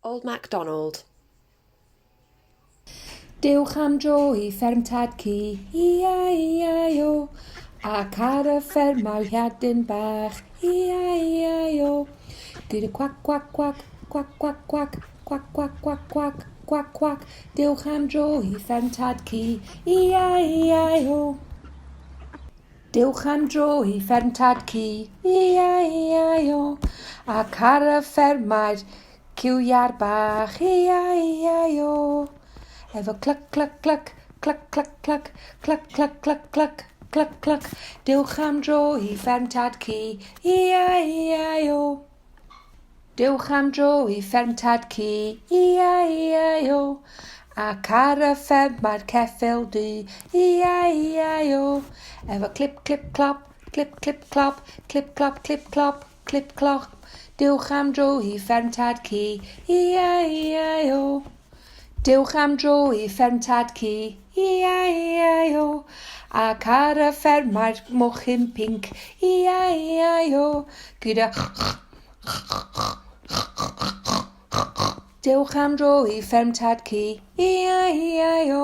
Old MacDonald. Diolch am dro i fferm tad ci, i-a-i-a-o, ac ar y ffermawriadyn bach, i-a-i-a-o. Gyda cwac, cwac, cwac, cwac, cwac, cwac, cwac, cwac, cwac, cwac, cwac, cwac. Diolch am dro i fferm tad ci, i-a-i-a-o. Diolch am dro i fferm tad ci, i-a-i-a-o, ac ar y ffermau'r ciwiar bach, i-a-i-a-o. Efo cluc, cluc, cluc, cluc, cluc, cluc, cluc, cluc, cluc, cluc, cluc, cluc. Diolch am dro i fferm tad ci, i-a-i-a-o. Diolch am dro i fferm tad ci, i-a-i-a-o. Ac ar y fferm mae'r ceffyl du, i-a-i-a-o. Efo clip, clip, clop, clip, clip, clop, clip, clop, clip, clop, clip, clop. Diolch am dro i fferm tad ci, i-a-i-a-o. Diolch am dro i fferm tad ci, i-a-i-a-o. Ac ar y fferm mae'r mochyn pinc, i-a-i-a-o. Gyda Diolch am dro i fferm tad ci, i-a-i-a-o.